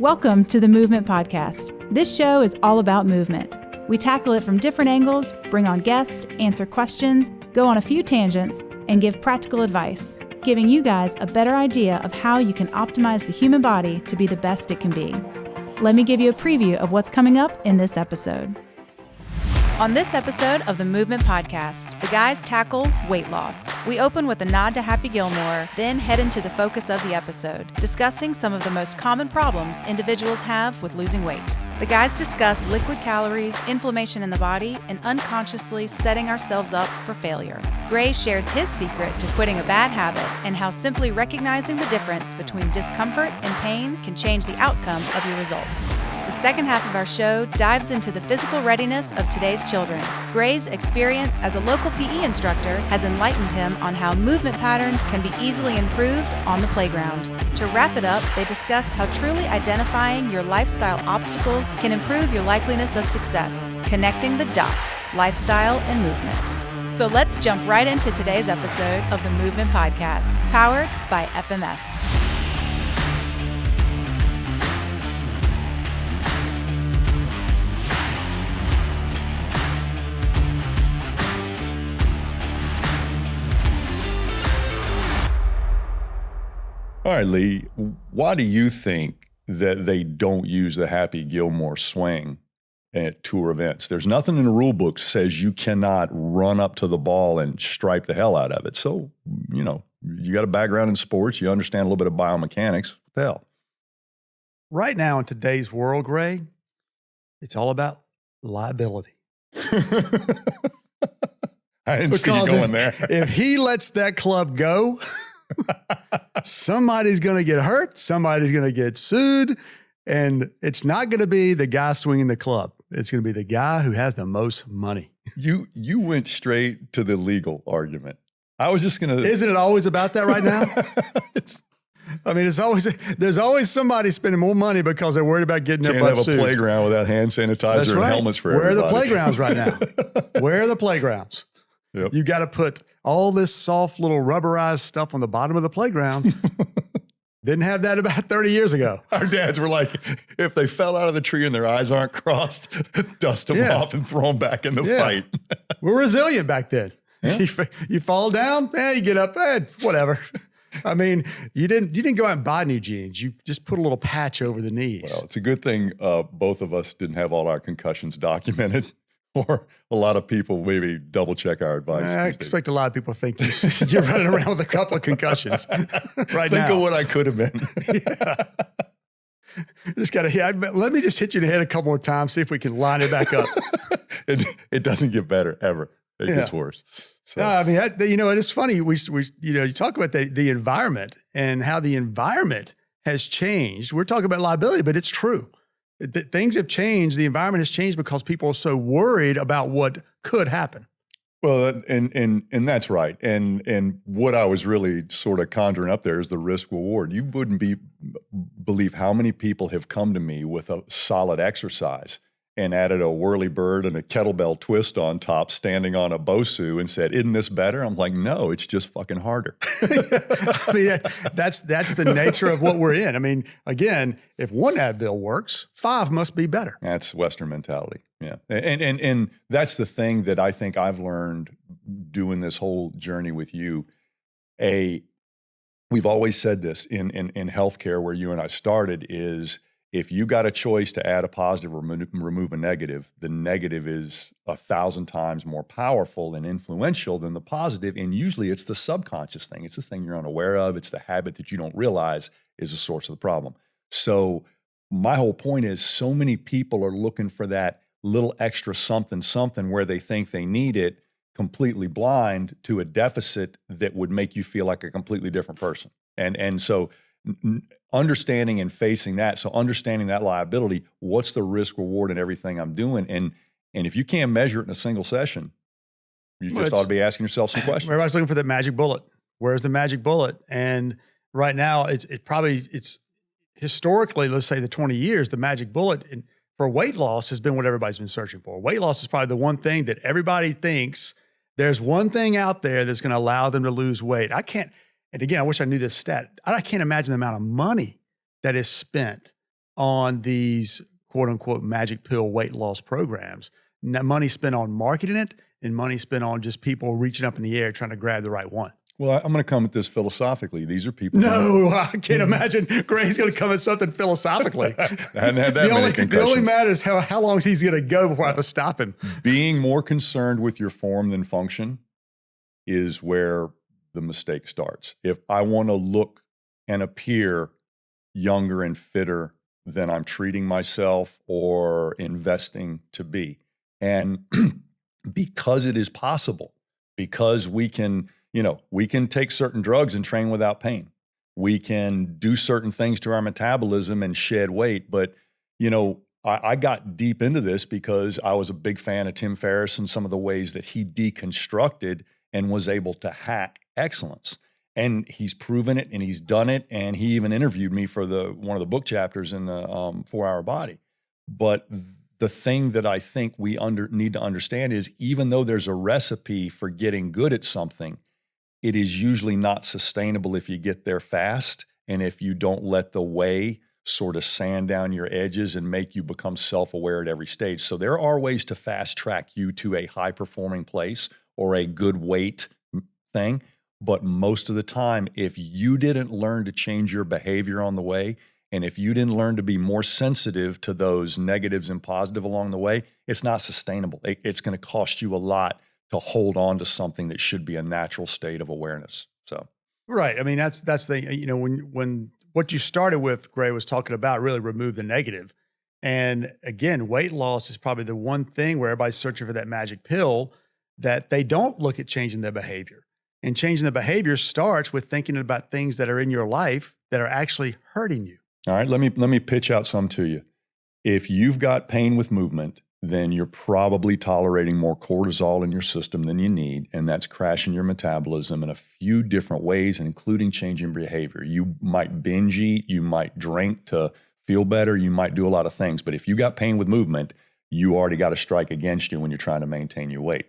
Welcome to the Movement Podcast. This show is all about movement. We tackle it from different angles, bring on guests, answer questions, go on a few tangents, and give practical advice, giving you guys a better idea of how you can optimize the human body to be the best it can be. Let me give you a preview of what's coming up in this episode. On this episode of the Movement Podcast, the guys tackle weight loss. We open with a nod to Happy Gilmore, then head into the focus of the episode, discussing some of the most common problems individuals have with losing weight. The guys discuss liquid calories, inflammation in the body, and unconsciously setting ourselves up for failure. Gray shares his secret to quitting a bad habit and how simply recognizing the difference between discomfort and pain can change the outcome of your results. The second half of our show dives into the physical readiness of today's children. Gray's experience as a local PE instructor has enlightened him on how movement patterns can be easily improved on the playground. To wrap it up, they discuss how truly identifying your lifestyle obstacles can improve your likeliness of success, connecting the dots, lifestyle and movement. So let's jump right into today's episode of the Movement Podcast, powered by FMS. All right, Lee, why do you think that they don't use the Happy Gilmore swing at tour events? There's nothing in the rule book says you cannot run up to the ball and stripe the hell out of it. So, you got a background in sports. You understand a little bit of biomechanics. What the hell? Right now in today's world, Gray, it's all about liability. I didn't see you going there. If he lets that club go, somebody's going to get hurt. Somebody's going to get sued. And it's not going to be the guy swinging the club. It's going to be the guy who has the most money. You went straight to the legal argument. I was just going to. Isn't it always about that right now? There's always somebody spending more money because they're worried about getting their butt sued. Can't have a playground without hand sanitizer and helmets for everybody. Where are the playgrounds right now? Where are the playgrounds? Yep. You got to put all this soft little rubberized stuff on the bottom of the playground. Didn't have that about 30 years ago. Our dads were like, if they fell out of the tree and their eyes aren't crossed, dust them off and throw them back in the fight. We're resilient back then. Yeah. You fall down, you get up, whatever. I mean, you didn't go out and buy new jeans. You just put a little patch over the knees. Well, it's a good thing both of us didn't have all our concussions documented. Or a lot of people maybe double check our advice. I expect a lot of people think you're running around with a couple of concussions right now. Think of what I could have been. Just got to let me just hit you in the head a couple more times, see if we can line it back up. It doesn't get better ever. It gets worse. So. It is funny. You talk about the environment and how the environment has changed. We're talking about liability, but it's true. Things have changed. The environment has changed because people are so worried about what could happen. Well, and that's right. And what I was really sort of conjuring up there is the risk reward. You wouldn't believe how many people have come to me with a solid exercise and added a whirly bird and a kettlebell twist on top, standing on a BOSU and said, "Isn't this better?" I'm like, no, it's just fucking harder. That's the nature of what we're in. I mean, again, if one ad bill works, 5 must be better. That's Western mentality. Yeah. And that's the thing that I think I've learned doing this whole journey with you. We've always said this in healthcare where you and I started is, if you got a choice to add a positive or remove a negative, the negative is 1,000 times more powerful and influential than the positive. And usually it's the subconscious thing. It's the thing you're unaware of. It's the habit that you don't realize is the source of the problem. So my whole point is so many people are looking for that little extra something where they think they need it, completely blind to a deficit that would make you feel like a completely different person. And so understanding and facing that. So understanding that liability, what's the risk reward in everything I'm doing? And if you can't measure it in a single session, you just ought to be asking yourself some questions. Everybody's looking for that magic bullet. Where's the magic bullet? And right now it's historically, let's say the 20 years, the magic bullet for weight loss has been what everybody's been searching for. Weight loss is probably the one thing that everybody thinks there's one thing out there that's going to allow them to lose weight. And again, I wish I knew this stat. I can't imagine the amount of money that is spent on these quote unquote magic pill weight loss programs. Money spent on marketing it and money spent on just people reaching up in the air trying to grab the right one. Well, I'm going to come at this philosophically. These are people. No, I can't imagine Gray's going to come at something philosophically. I hadn't had that many concussions. The only matter is how long he's going to go before I have to stop him. Being more concerned with your form than function is where the mistake starts. If I want to look and appear younger and fitter than I'm treating myself or investing to be. And because it is possible, because we can take certain drugs and train without pain. We can do certain things to our metabolism and shed weight. But, I got deep into this because I was a big fan of Tim Ferriss and some of the ways that he deconstructed and was able to hack excellence. And he's proven it and he's done it. And he even interviewed me for one of the book chapters in the 4-Hour Body. But the thing that I think we need to understand is even though there's a recipe for getting good at something, it is usually not sustainable if you get there fast and if you don't let the way sort of sand down your edges and make you become self-aware at every stage. So there are ways to fast track you to a high-performing place or a good weight thing. But most of the time, if you didn't learn to change your behavior on the way, and if you didn't learn to be more sensitive to those negatives and positive along the way, it's not sustainable. It's going to cost you a lot to hold on to something that should be a natural state of awareness. So, right. I mean, that's the, when what you started with, Gray, was talking about really remove the negative. And again, weight loss is probably the one thing where everybody's searching for that magic pill that they don't look at changing their behavior. And changing the behavior starts with thinking about things that are in your life that are actually hurting you. All right, let me pitch out some to you. If you've got pain with movement, then you're probably tolerating more cortisol in your system than you need, and that's crashing your metabolism in a few different ways, including changing behavior. You might binge eat, you might drink to feel better, you might do a lot of things, but if you got pain with movement, you already got a strike against you when you're trying to maintain your weight.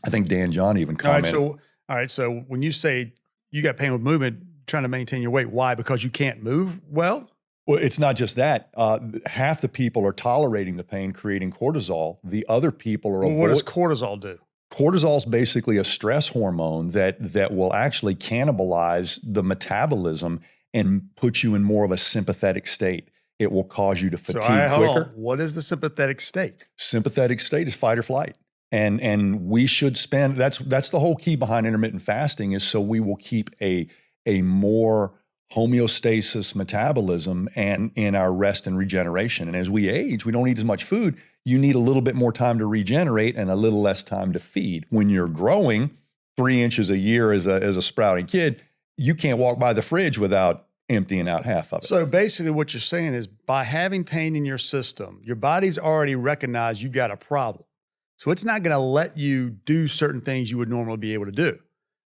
I think Dan John even commented. All right, so when you say you got pain with movement, trying to maintain your weight, why? Because you can't move well? Well, it's not just that. Half the people are tolerating the pain, creating cortisol. The other people are What does cortisol do? Cortisol is basically a stress hormone that will actually cannibalize the metabolism and put you in more of a sympathetic state. It will cause you to fatigue quicker. What is the sympathetic state? Sympathetic state is fight or flight. And we should spend, that's the whole key behind intermittent fasting, is so we will keep a more homeostasis metabolism and in our rest and regeneration. And as we age, we don't eat as much food. You need a little bit more time to regenerate and a little less time to feed. When you're growing 3 inches a year as a sprouting kid, you can't walk by the fridge without emptying out half of it. So basically what you're saying is by having pain in your system, your body's already recognized you got a problem. So it's not going to let you do certain things you would normally be able to do.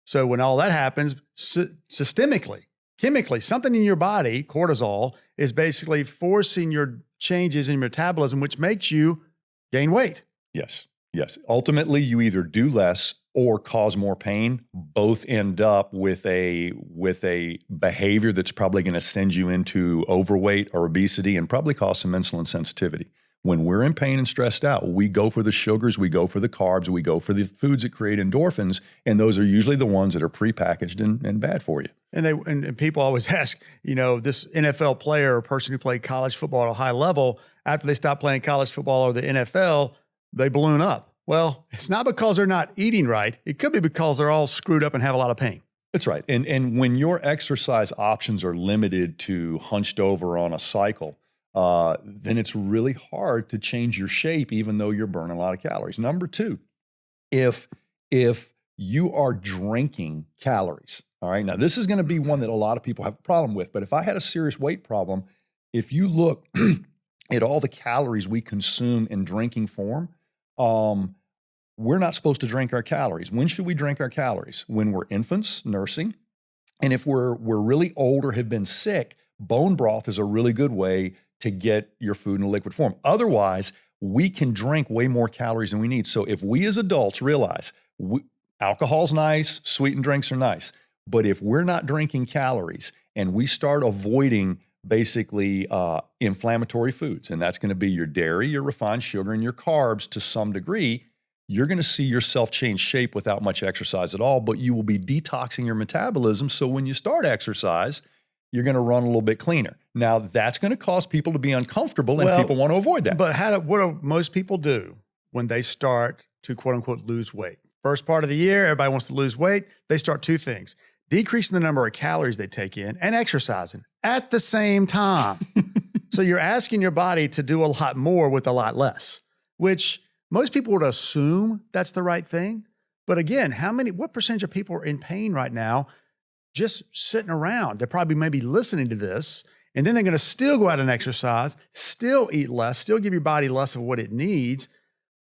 So when all that happens, systemically, chemically, something in your body, cortisol, is basically forcing your changes in your metabolism, which makes you gain weight. Yes. Ultimately, you either do less or cause more pain. Both end up with a behavior that's probably going to send you into overweight or obesity and probably cause some insulin sensitivity. When we're in pain and stressed out, we go for the sugars, we go for the carbs, we go for the foods that create endorphins, and those are usually the ones that are prepackaged and bad for you. And people always ask, this NFL player or person who played college football at a high level, after they stop playing college football or the NFL, they balloon up. Well, it's not because they're not eating right. It could be because they're all screwed up and have a lot of pain. That's right. And when your exercise options are limited to hunched over on a cycle, then it's really hard to change your shape, even though you're burning a lot of calories. Number two, if you are drinking calories, all right, now this is going to be one that a lot of people have a problem with, but if I had a serious weight problem, if you look at all the calories we consume in drinking form, we're not supposed to drink our calories. When should we drink our calories? When we're infants, nursing, and if we're really old or have been sick, bone broth is a really good way to get your food in a liquid form. Otherwise, we can drink way more calories than we need. So if we as adults realize alcohol's nice, sweetened drinks are nice, but if we're not drinking calories and we start avoiding basically inflammatory foods. And that's going to be your dairy, your refined sugar, and your carbs to some degree. You're going to see yourself change shape without much exercise at all, but you will be detoxing your metabolism. So when you start exercise, you're going to run a little bit cleaner. Now, that's going to cause people to be uncomfortable, and people want to avoid that. But what do most people do when they start to, quote unquote, lose weight? First part of the year, everybody wants to lose weight. They start two things: decreasing the number of calories they take in and exercising at the same time. So you're asking your body to do a lot more with a lot less, which most people would assume that's the right thing. But again, what percentage of people are in pain right now just sitting around? They're probably maybe listening to this, and then they're going to still go out and exercise, still eat less, still give your body less of what it needs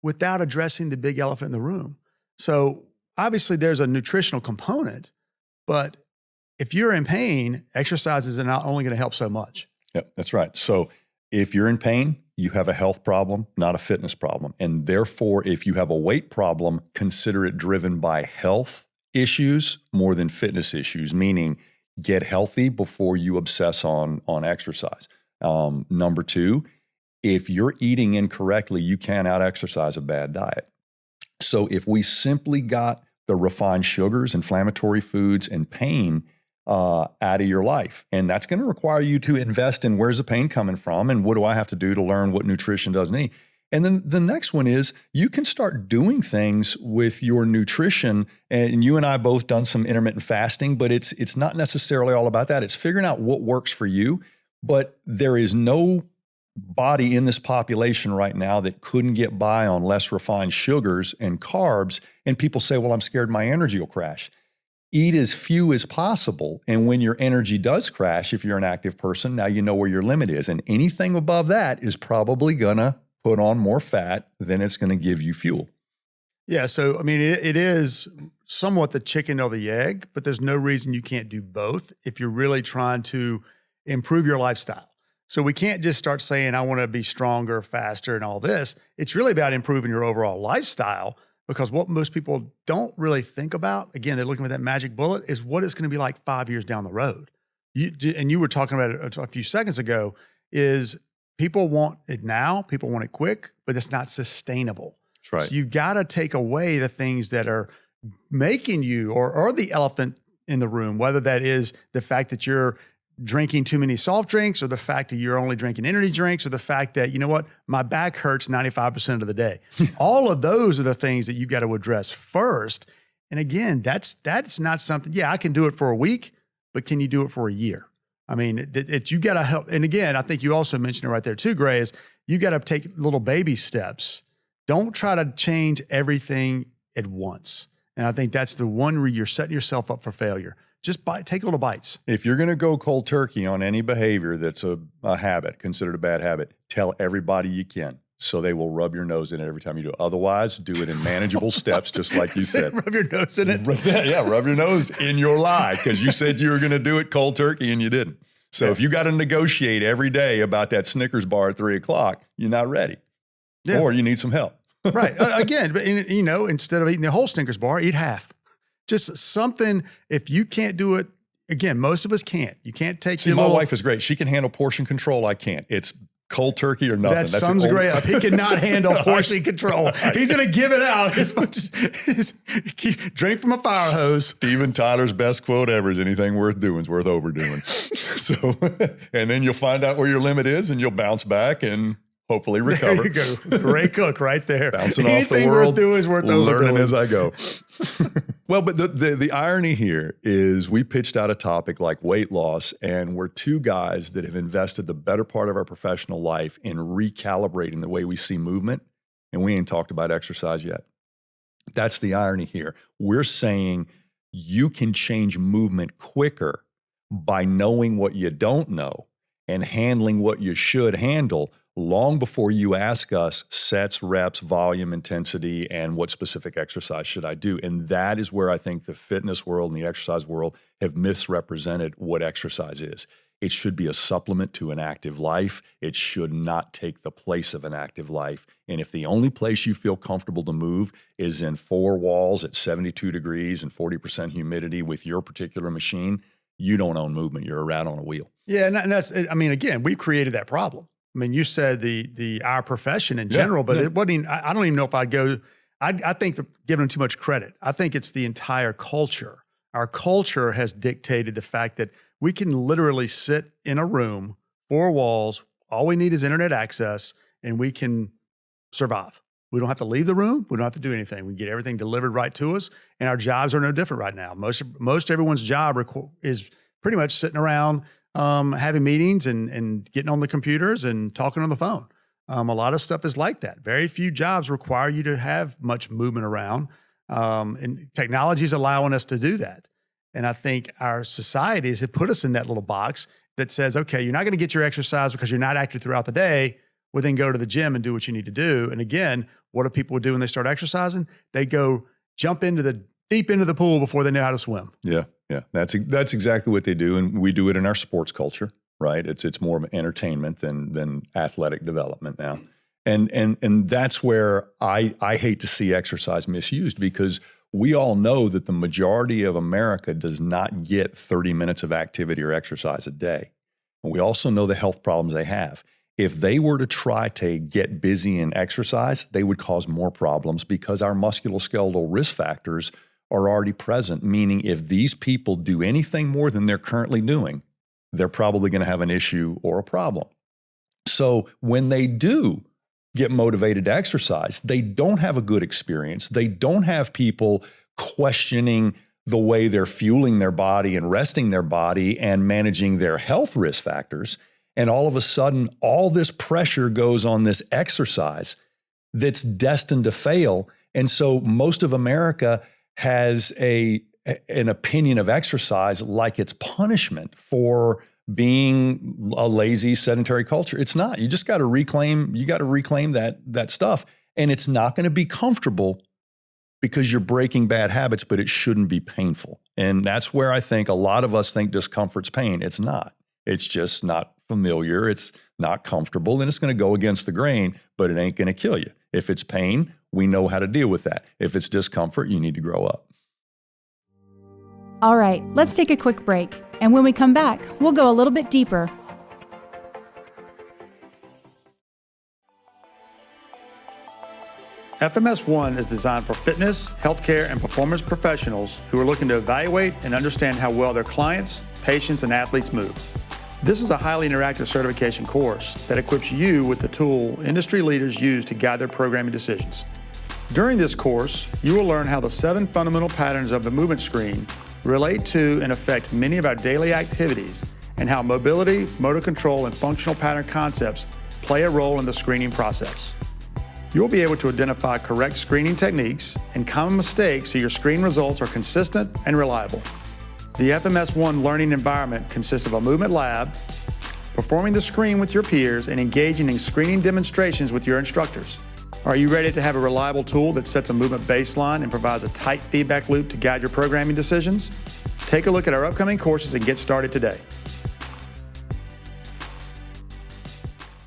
without addressing the big elephant in the room. So obviously there's a nutritional component, but if you're in pain, exercise is not only going to help so much. Yep, that's right. So if you're in pain, you have a health problem, not a fitness problem. And therefore, if you have a weight problem, consider it driven by health issues more than fitness issues, meaning get healthy before you obsess on exercise. Number two, if you're eating incorrectly, you can't out-exercise a bad diet. So if we simply got the refined sugars, inflammatory foods, and pain out of your life, and that's going to require you to invest in where's the pain coming from and what do I have to do to learn what nutrition does need. And then the next one is you can start doing things with your nutrition. And you and I both done some intermittent fasting, but it's not necessarily all about that. It's figuring out what works for you. But there is no body in this population right now that couldn't get by on less refined sugars and carbs. And people say, well, I'm scared my energy will crash. Eat as few as possible. And when your energy does crash, if you're an active person, now you know where your limit is. And anything above that is probably going to put on more fat than it's going to give you fuel. Yeah. So, I mean, it is somewhat the chicken or the egg, but there's no reason you can't do both if you're really trying to improve your lifestyle. So we can't just start saying, I want to be stronger, faster, and all this. It's really about improving your overall lifestyle, because what most people don't really think about, again, they're looking for that magic bullet, is what it's going to be like 5 years down the road. You were talking about it a few seconds ago, is people want it now, people want it quick, but it's not sustainable. That's right. So you've got to take away the things that are making you, or the elephant in the room, whether that is the fact that you're drinking too many soft drinks, or the fact that you're only drinking energy drinks, or the fact that, you know what, my back hurts 95% of the day. All of those are the things that you've got to address first. And again, that's not something, yeah, I can do it for a week, but can you do it for a year? I mean, you got to help. And again, I think you also mentioned it right there too, Gray, is you got to take little baby steps. Don't try to change everything at once. And I think that's the one where you're setting yourself up for failure. Just take little bites. If you're going to go cold turkey on any behavior that's a habit, considered a bad habit, tell everybody you can, so they will rub your nose in it every time you do it. Otherwise, do it in manageable steps, just like you said. Rub your nose in it? Yeah, rub your nose in your lie, because you said you were going to do it cold turkey and you didn't. So if you got to negotiate every day about that Snickers bar at 3 o'clock, you're not ready. Yeah. Or you need some help. Right. Again, but instead of eating the whole Snickers bar, eat half. Just something, if you can't do it, again, most of us can't. You can't take See, my wife is great. She can handle portion control. I can't. It's cold turkey or nothing. That sums Gray up. He cannot handle portion control. He's going to give it out as much as drink from a fire hose. Steven Tyler's best quote ever is, anything worth doing is worth overdoing. So, and then you'll find out where your limit is and you'll bounce back and hopefully recover. There you go. Great cook right there. Bouncing off the world, worth doing is worth learning as I go. Well, but the irony here is we pitched out a topic like weight loss, and we're two guys that have invested the better part of our professional life in recalibrating the way we see movement, and we ain't talked about exercise yet. That's the irony here. We're saying you can change movement quicker by knowing what you don't know and handling what you should handle long before you ask us sets, reps, volume, intensity, and what specific exercise should I do. And that is where I think the fitness world and the exercise world have misrepresented what exercise is. It should be a supplement to an active life. It should not take the place of an active life. And if the only place you feel comfortable to move is in 4 walls at 72 degrees and 40% humidity with your particular machine, you don't own movement. You're a rat on a wheel. Yeah, and that's, I mean, again, we created that problem. I mean, you said our profession in general, but it wasn't even, I don't even know if I'd go, I think giving them too much credit. I think it's the entire culture. Our culture has dictated the fact that we can literally sit in a room, 4 walls, all we need is internet access, and we can survive. We don't have to leave the room. We don't have to do anything. We get everything delivered right to us, and our jobs are no different right now. Most everyone's job is pretty much sitting around having meetings and getting on the computers and talking on the phone. A lot of stuff is like that. Very few jobs require you to have much movement around, and technology is allowing us to do that. And I think our societies have put us in that little box that says, okay, you're not going to get your exercise because you're not active throughout the day. Well, then go to the gym and do what you need to do. And again, what do people do when they start exercising? They go jump deep into the pool before they know how to swim. Yeah. That's exactly what they do. And we do it in our sports culture, right? It's more of entertainment than athletic development now. And that's where I hate to see exercise misused, because we all know that the majority of America does not get 30 minutes of activity or exercise a day. And we also know the health problems they have. If they were to try to get busy and exercise, they would cause more problems because our musculoskeletal risk factors are already present, meaning if these people do anything more than they're currently doing, they're probably going to have an issue or a problem. So when they do get motivated to exercise, they don't have a good experience. They don't have people questioning the way they're fueling their body and resting their body and managing their health risk factors. And all of a sudden, all this pressure goes on this exercise that's destined to fail. And so most of America has an opinion of exercise like it's punishment for being a lazy, sedentary culture. It's not. You just got to reclaim that stuff. And it's not going to be comfortable because you're breaking bad habits, but it shouldn't be painful. And that's where I think a lot of us think discomfort's pain. It's not. It's just not familiar. It's not comfortable, and it's going to go against the grain, but it ain't going to kill you. If it's pain, we know how to deal with that. If it's discomfort, you need to grow up. All right, let's take a quick break. And when we come back, we'll go a little bit deeper. FMS1 is designed for fitness, healthcare, and performance professionals who are looking to evaluate and understand how well their clients, patients, and athletes move. This is a highly interactive certification course that equips you with the tool industry leaders use to guide their programming decisions. During this course, you will learn how the 7 fundamental patterns of the movement screen relate to and affect many of our daily activities, and how mobility, motor control, and functional pattern concepts play a role in the screening process. You'll be able to identify correct screening techniques and common mistakes so your screen results are consistent and reliable. The FMS1 learning environment consists of a movement lab, performing the screen with your peers, and engaging in screening demonstrations with your instructors. Are you ready to have a reliable tool that sets a movement baseline and provides a tight feedback loop to guide your programming decisions? Take a look at our upcoming courses and get started today.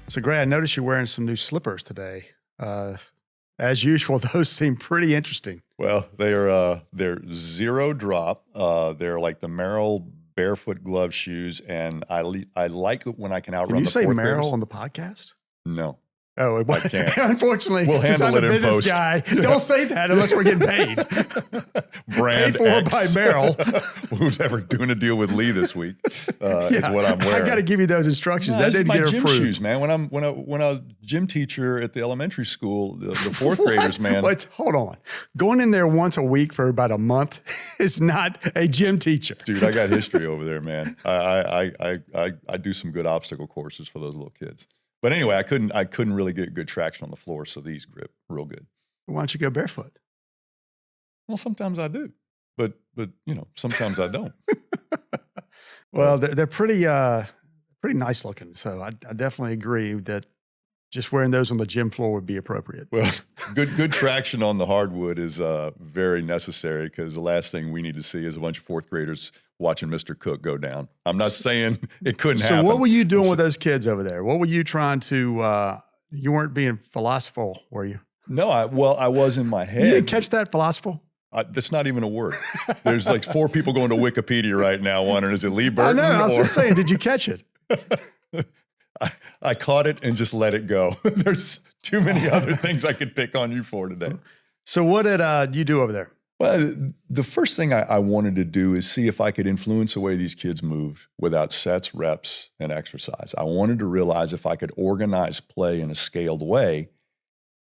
So, Gray, I noticed you're wearing some new slippers today. As usual, those seem pretty interesting. Well, they're zero drop. They're like the Merrill barefoot glove shoes, and I like it when I can outrun. Can you the say fourth Merrill graders. on the podcast? No. Oh, I can't. Unfortunately, We'll since I'm handle a it in business post. guy, don't say that unless we're getting paid. Brand Paid for X. by Merrill. Who's ever doing a deal with Lee this week? Is what I'm wearing. I got to give you those instructions. No, that this is didn't my get gym approved. shoes, man. When I was gym teacher at the elementary school, the fourth graders, man. Hold on. Going in there once a week for about a month is not a gym teacher. Dude, I got history over there, man. I do some good obstacle courses for those little kids. But anyway, I couldn't really get good traction on the floor, so these grip real good. Why don't you go barefoot? Well, sometimes I do, but sometimes I don't. Well, they're pretty nice looking. So I definitely agree that just wearing those on the gym floor would be appropriate. Well, good traction on the hardwood is very necessary, because the last thing we need to see is a bunch of fourth graders watching Mr. Cook go down. I'm not saying it couldn't happen. So what were you doing with those kids over there? What were you trying to, you weren't being philosophical, were you? No, I was in my head. You didn't catch that philosophical? That's not even a word. There's like 4 people going to Wikipedia right now wondering, is it Lee I Burton? know. I was just saying, did you catch it? I caught it and just let it go. There's too many other things I could pick on you for today. So what did you do over there? Well, the first thing I wanted to do is see if I could influence the way these kids moved without sets, reps, and exercise. I wanted to realize if I could organize play in a scaled way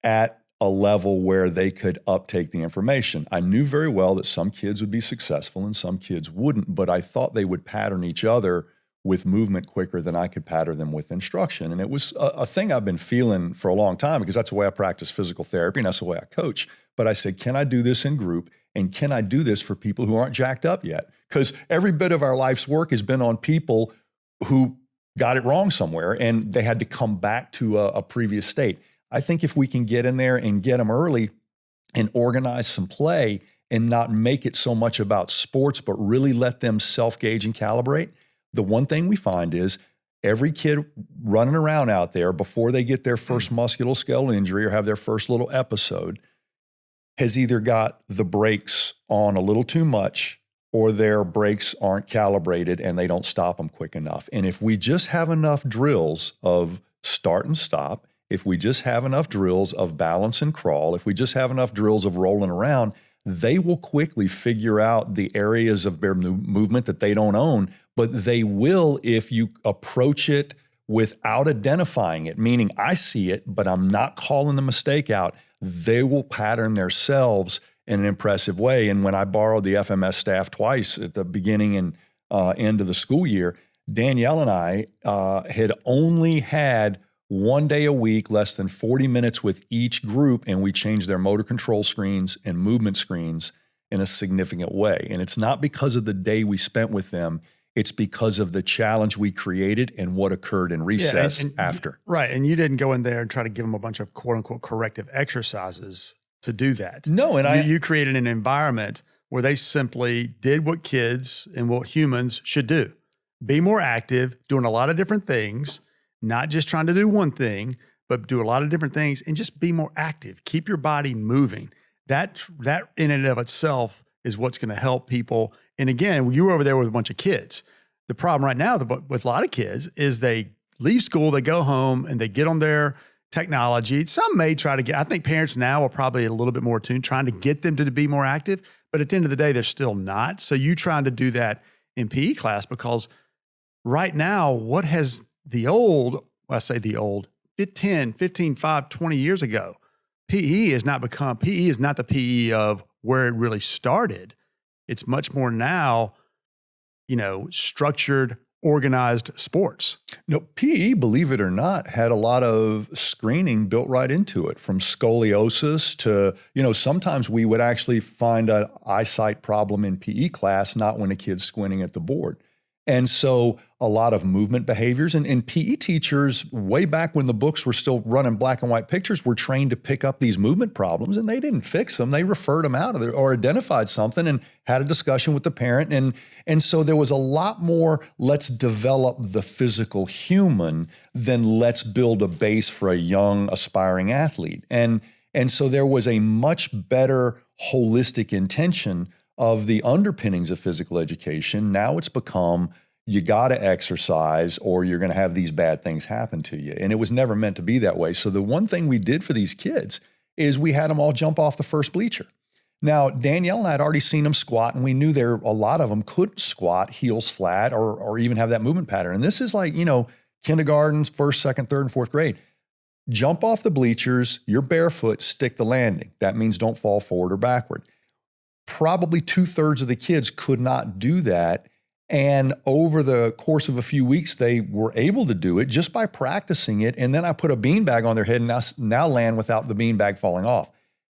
at a level where they could uptake the information. I knew very well that some kids would be successful and some kids wouldn't, but I thought they would pattern each other with movement quicker than I could pattern them with instruction. And it was a thing I've been feeling for a long time because that's the way I practice physical therapy and that's the way I coach. But I said, can I do this in group? And can I do this for people who aren't jacked up yet? Because every bit of our life's work has been on people who got it wrong somewhere and they had to come back to a previous state. I think if we can get in there and get them early and organize some play and not make it so much about sports, but really let them self-gauge and calibrate, the one thing we find is every kid running around out there before they get their first musculoskeletal injury or have their first little episode has either got the brakes on a little too much or their brakes aren't calibrated and they don't stop them quick enough. And if we just have enough drills of start and stop, if we just have enough drills of balance and crawl, if we just have enough drills of rolling around, they will quickly figure out the areas of their movement that they don't own, but they will if you approach it without identifying it, meaning I see it, but I'm not calling the mistake out. They will pattern themselves in an impressive way. And when I borrowed the FMS staff twice at the beginning and end of the school year, Danielle and I had only had 1 day a week, less than 40 minutes with each group, and we changed their motor control screens and movement screens in a significant way. And it's not because of the day we spent with them, it's because of the challenge we created and what occurred in recess and after. Right, and you didn't go in there and try to give them a bunch of quote-unquote corrective exercises to do that. No, and you created an environment where they simply did what kids and what humans should do. Be more active, doing a lot of different things, not just trying to do one thing, but do a lot of different things and just be more active. Keep your body moving. That in and of itself is what's going to help people. And again, you were over there with a bunch of kids. The problem right now with a lot of kids is they leave school, they go home and they get on their technology. Some may try to I think parents now are probably a little bit more attuned, trying to get them to be more active, but at the end of the day, they're still not. So you trying to do that in PE class because right now, what has the old, I say the old, 10, 15, 5, 20 years ago, PE is not the PE of where it really started. It's much more now, structured, organized sports. No, PE, believe it or not, had a lot of screening built right into it, from scoliosis to, sometimes we would actually find an eyesight problem in PE class, not when a kid's squinting at the board. And so a lot of movement behaviors and PE teachers way back when the books were still running black and white pictures were trained to pick up these movement problems and they didn't fix them. They referred them out or identified something and had a discussion with the parent. And so there was a lot more, let's develop the physical human than let's build a base for a young aspiring athlete. And so there was a much better holistic intention of the underpinnings of physical education. Now it's become, you got to exercise or you're going to have these bad things happen to you. And it was never meant to be that way. So the one thing we did for these kids is we had them all jump off the first bleacher. Now, Danielle and I had already seen them squat and we knew a lot of them couldn't squat heels flat or even have that movement pattern. And this is like, kindergarten, first, second, third, and fourth grade. Jump off the bleachers, you're barefoot, stick the landing. That means don't fall forward or backward. Probably 2/3 of the kids could not do that. And over the course of a few weeks, they were able to do it just by practicing it. And then I put a beanbag on their head and now land without the beanbag falling off.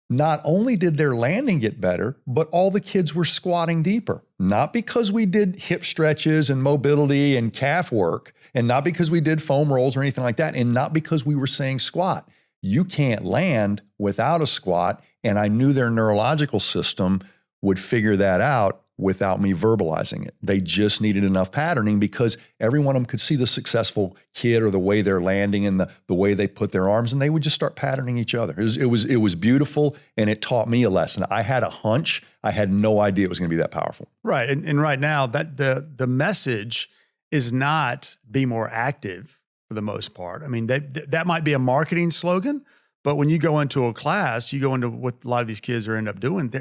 Not only did their landing get better, but all the kids were squatting deeper. Not because we did hip stretches and mobility and calf work, and not because we did foam rolls or anything like that, and not because we were saying squat. You can't land without a squat. And I knew their neurological system would figure that out without me verbalizing it. They just needed enough patterning because every one of them could see the successful kid or the way they're landing and the way they put their arms, and they would just start patterning each other. It was beautiful, and it taught me a lesson. I had a hunch. I had no idea it was going to be that powerful. Right. And right now that the message is not be more active for the most part. I mean, that might be a marketing slogan, but when you go into a class, you go into what a lot of these kids are end up doing.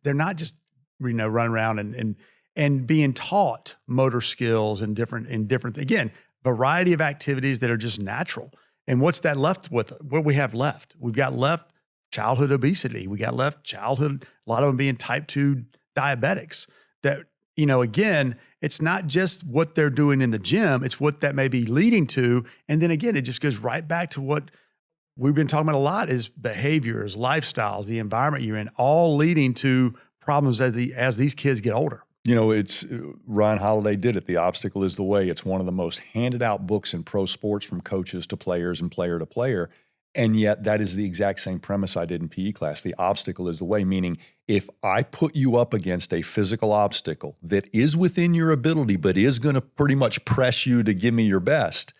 They're not just, running around and being taught motor skills and different, again, variety of activities that are just natural. And what's that left with? What we have left? We've got left childhood obesity. We got left childhood, a lot of them being type 2 diabetics that, again, it's not just what they're doing in the gym, it's what that may be leading to. And then again, it just goes right back to what we've been talking about a lot is behaviors, lifestyles, the environment you're in, all leading to problems as these kids get older. It's Ryan Holiday did it. The Obstacle is the Way. It's one of the most handed out books in pro sports from coaches to players and player to player. And yet that is the exact same premise I did in PE class. The obstacle is the way, meaning if I put you up against a physical obstacle that is within your ability, but is going to pretty much press you to give me your best,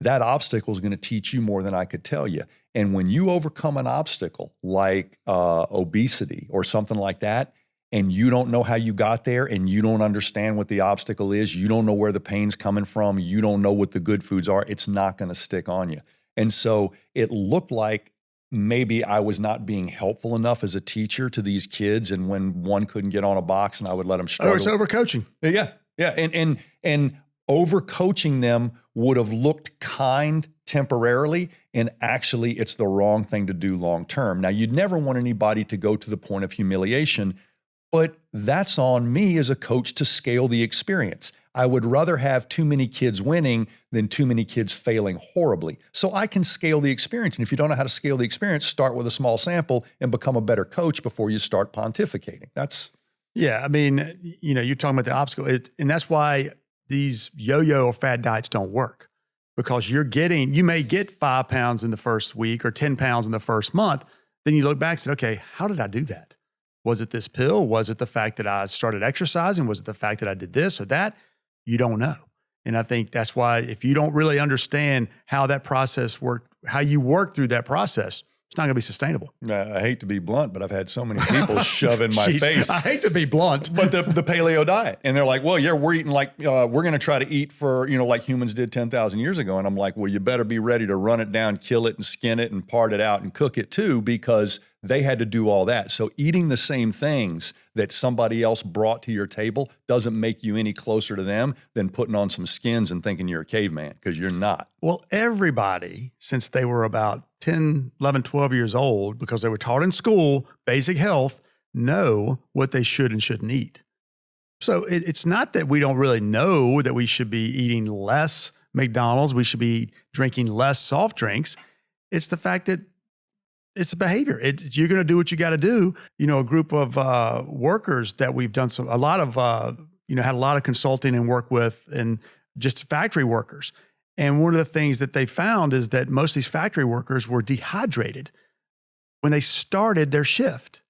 that obstacle is going to teach you more than I could tell you. And when you overcome an obstacle like obesity or something like that, and you don't know how you got there and you don't understand what the obstacle is, you don't know where the pain's coming from, you don't know what the good foods are, it's not going to stick on you. And so it looked like maybe I was not being helpful enough as a teacher to these kids. And when one couldn't get on a box and I would let them struggle. Oh, it's overcoaching. Yeah. And overcoaching them would have looked kind temporarily, and actually it's the wrong thing to do long term. Now, you'd never want anybody to go to the point of humiliation, but that's on me as a coach to scale the experience. I would rather have too many kids winning than too many kids failing horribly. So I can scale the experience. And if you don't know how to scale the experience, start with a small sample and become a better coach before you start pontificating. Yeah. I mean, you're talking about the obstacle, and that's why these yo-yo or fad diets don't work, because you may get 5 pounds in the first week or 10 pounds in the first month. Then you look back and say, okay, how did I do that? Was it this pill? Was it the fact that I started exercising? Was it the fact that I did this or that? You don't know. And I think that's why if you don't really understand how that process worked, how you work through that process, it's not going to be sustainable. I hate to be blunt, but I've had so many people shove in my face. I hate to be blunt. But the paleo diet. And they're like, well, yeah, we're eating like, we're going to try to eat for, like humans did 10,000 years ago. And I'm like, well, you better be ready to run it down, kill it and skin it and part it out and cook it too, because they had to do all that. So eating the same things that somebody else brought to your table doesn't make you any closer to them than putting on some skins and thinking you're a caveman, because you're not. Well, everybody, since they were about 10, 11, 12 years old, because they were taught in school, basic health, know what they should and shouldn't eat. So it's not that we don't really know that we should be eating less McDonald's, we should be drinking less soft drinks. It's the fact that it's a behavior. You're going to do what you got to do. A group of workers that we've done had a lot of consulting and work with, and just factory workers. And one of the things that they found is that most of these factory workers were dehydrated when they started their shift.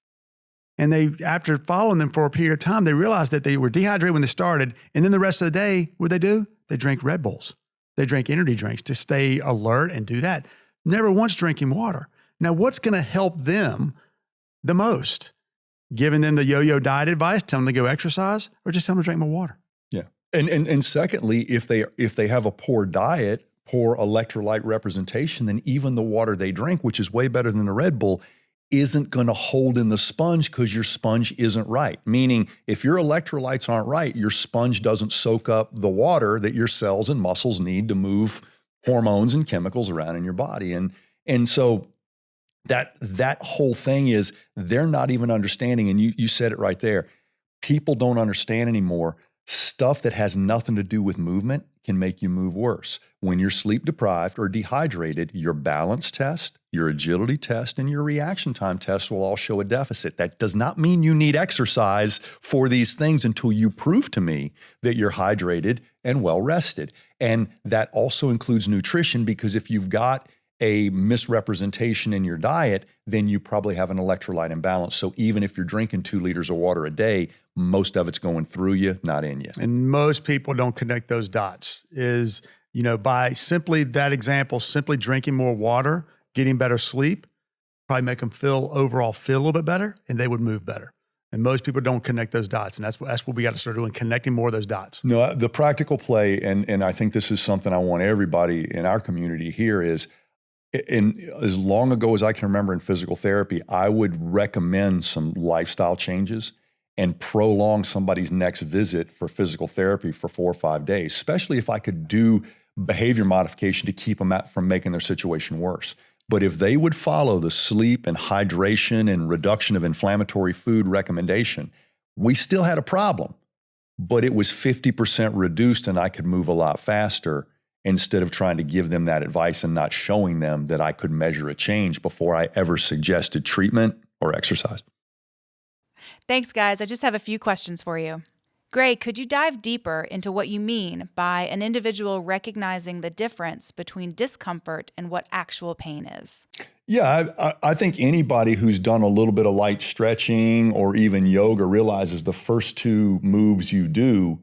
And after following them for a period of time, they realized that they were dehydrated when they started. And then the rest of the day, what they do? They drink Red Bulls. They drink energy drinks to stay alert and do that. Never once drinking water. Now, what's going to help them the most? Giving them the yo-yo diet advice, telling them to go exercise, or just telling them to drink more water? Yeah. And secondly, if they have a poor diet, poor electrolyte representation, then even the water they drink, which is way better than the Red Bull, isn't going to hold in the sponge because your sponge isn't right. Meaning, if your electrolytes aren't right, your sponge doesn't soak up the water that your cells and muscles need to move hormones and chemicals around in your body. And so that whole thing is they're not even understanding, and you said it right there. People don't understand anymore. Stuff that has nothing to do with movement can make you move worse. When you're sleep deprived or dehydrated, your balance test, your agility test, and your reaction time test will all show a deficit. That does not mean you need exercise for these things until you prove to me that you're hydrated and well rested. And that also includes nutrition, because if you've got a misrepresentation in your diet, then you probably have an electrolyte imbalance. So even if you're drinking 2 liters of water a day, most of it's going through you, not in you. And most people don't connect those dots is, by simply that example, simply drinking more water, getting better sleep, probably make them overall feel a little bit better, and they would move better. And most people don't connect those dots. And that's what we got to start doing, connecting more of those dots. No, the practical play, and I think this is something I want everybody in our community here is, as long ago as I can remember in physical therapy, I would recommend some lifestyle changes and prolong somebody's next visit for physical therapy for 4 or 5 days, especially if I could do behavior modification to keep them from making their situation worse. But if they would follow the sleep and hydration and reduction of inflammatory food recommendation, we still had a problem, but it was 50% reduced and I could move a lot faster instead of trying to give them that advice and not showing them that I could measure a change before I ever suggested treatment or exercise. Thanks, guys. I just have a few questions for you. Gray, could you dive deeper into what you mean by an individual recognizing the difference between discomfort and what actual pain is? Yeah, I think anybody who's done a little bit of light stretching or even yoga realizes the first 2 moves you do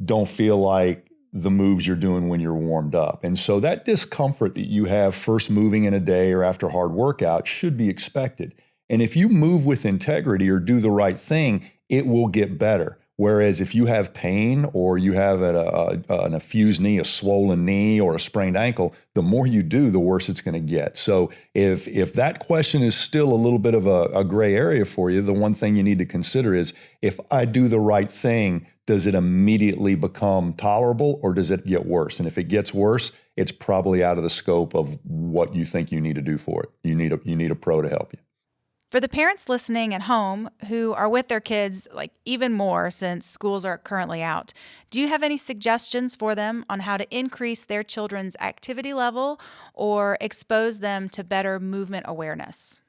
don't feel like the moves you're doing when you're warmed up. And so that discomfort that you have first moving in a day or after hard workout should be expected. And if you move with integrity or do the right thing, it will get better. Whereas if you have pain or you have an effused knee, a swollen knee, or a sprained ankle, the more you do, the worse it's going to get. So if that question is still a little bit of a gray area for you, the one thing you need to consider is, if I do the right thing, does it immediately become tolerable or does it get worse? And if it gets worse, it's probably out of the scope of what you think you need to do for it. You need a pro to help you. For the parents listening at home who are with their kids, even more since schools are currently out, do you have any suggestions for them on how to increase their children's activity level or expose them to better movement awareness?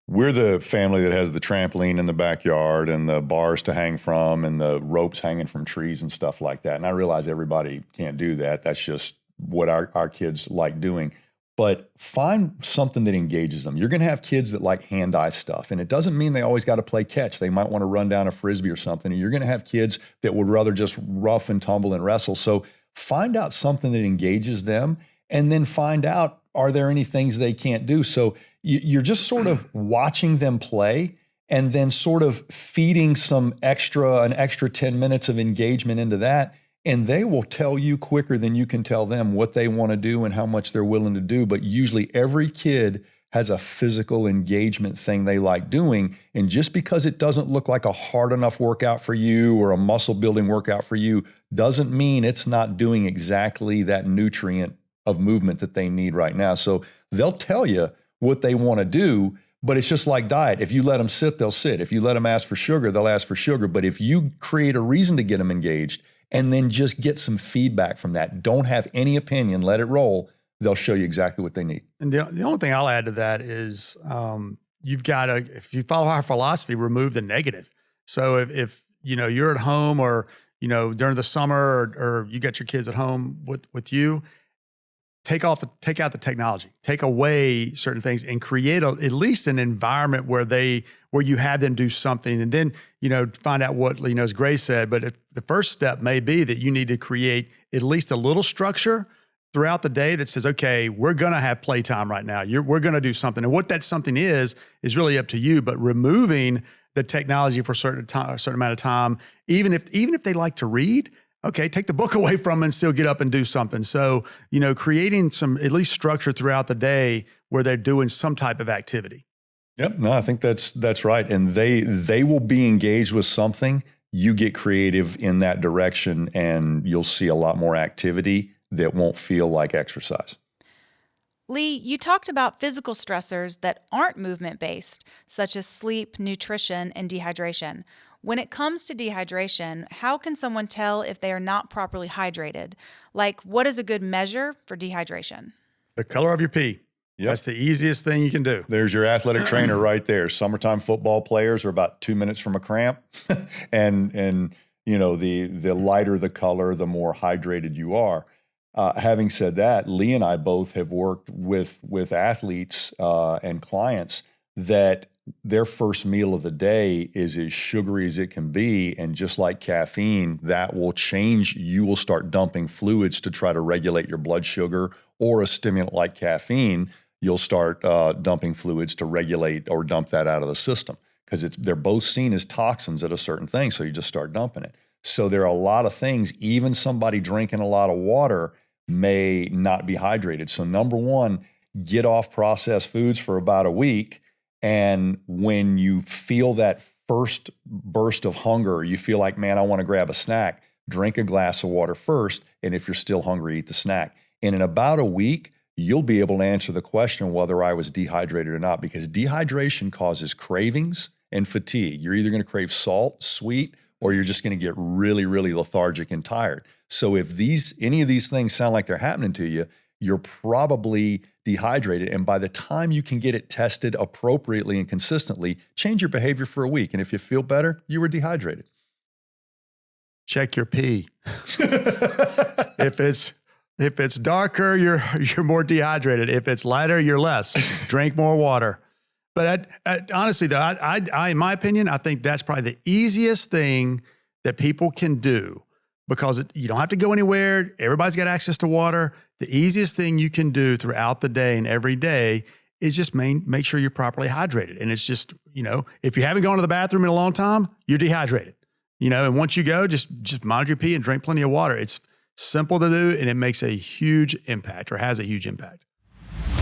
We're the family that has the trampoline in the backyard and the bars to hang from and the ropes hanging from trees and stuff like that. And I realize everybody can't do that. That's just what our kids like doing. But find something that engages them. You're going to have kids that like hand-eye stuff, and it doesn't mean they always got to play catch. They might want to run down a Frisbee or something, and you're going to have kids that would rather just rough and tumble and wrestle. So find out something that engages them, and then find out, are there any things they can't do? So you're just sort of watching them play and then sort of feeding an extra 10 minutes of engagement into that. And they will tell you quicker than you can tell them what they want to do and how much they're willing to do. But usually every kid has a physical engagement thing they like doing. And just because it doesn't look like a hard enough workout for you or a muscle building workout for you doesn't mean it's not doing exactly that nutrient of movement that they need right now. So they'll tell you what they want to do, but it's just like diet. If you let them sit, they'll sit. If you let them ask for sugar, they'll ask for sugar. But if you create a reason to get them engaged, and then just get some feedback from that, don't have any opinion, let it roll, they'll show you exactly what they need. And the only thing I'll add to that is you've got to, if you follow our philosophy, remove the negative. So if you're at home or, during the summer or you got your kids at home with you, take out the technology, take away certain things and create at least an environment where you have them do something. And then, find out what, as Gray said, but the first step may be that you need to create at least a little structure throughout the day that says, okay, we're going to have playtime right now. We're going to do something. And what that something is really up to you, but removing the technology for a certain amount of time, even if they like to read, okay, take the book away from them and still get up and do something. So, creating some at least structure throughout the day where they're doing some type of activity. Yep. No, I think that's right. And they will be engaged with something. You get creative in that direction and you'll see a lot more activity that won't feel like exercise. Lee, you talked about physical stressors that aren't movement-based, such as sleep, nutrition, and dehydration. When it comes to dehydration, how can someone tell if they are not properly hydrated? Like, what is a good measure for dehydration? The color of your pee. Yep. That's the easiest thing you can do. There's your athletic trainer right there. Summertime football players are about 2 minutes from a cramp. and the lighter the color, the more hydrated you are. Having said that, Lee and I both have worked with athletes and clients that their first meal of the day is as sugary as it can be. And just like caffeine, that will change. You will start dumping fluids to try to regulate your blood sugar, or a stimulant like caffeine, you'll start dumping fluids to regulate or dump that out of the system, because they're both seen as toxins at a certain thing. So you just start dumping it. So there are a lot of things, even somebody drinking a lot of water may not be hydrated. So number one, get off processed foods for about a week. And when you feel that first burst of hunger, you feel like, man, I want to grab a snack, drink a glass of water first. And if you're still hungry, eat the snack. And in about a week, you'll be able to answer the question whether I was dehydrated or not, because dehydration causes cravings and fatigue. You're either going to crave salt, sweet, or you're just going to get really, really lethargic and tired. So if any of these things sound like they're happening to you, you're probably dehydrated. And by the time you can get it tested appropriately and consistently, change your behavior for a week. And if you feel better, you were dehydrated. Check your pee. If it's darker, you're more dehydrated. If it's lighter, you're less. Drink more water. But honestly, though, I, in my opinion, I think that's probably the easiest thing that people can do, because you don't have to go anywhere. Everybody's got access to water. The easiest thing you can do throughout the day and every day is just make sure you're properly hydrated. And it's just, if you haven't gone to the bathroom in a long time, you're dehydrated. And once you go, just monitor your pee and drink plenty of water. It's simple to do, and it makes a huge impact, or has a huge impact.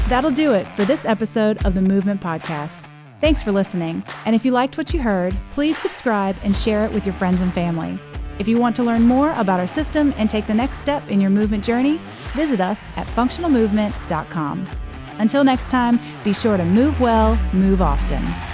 That'll do it for this episode of the Movement Podcast. Thanks for listening. And if you liked what you heard, please subscribe and share it with your friends and family. If you want to learn more about our system and take the next step in your movement journey, visit us at functionalmovement.com. Until next time, be sure to move well, move often.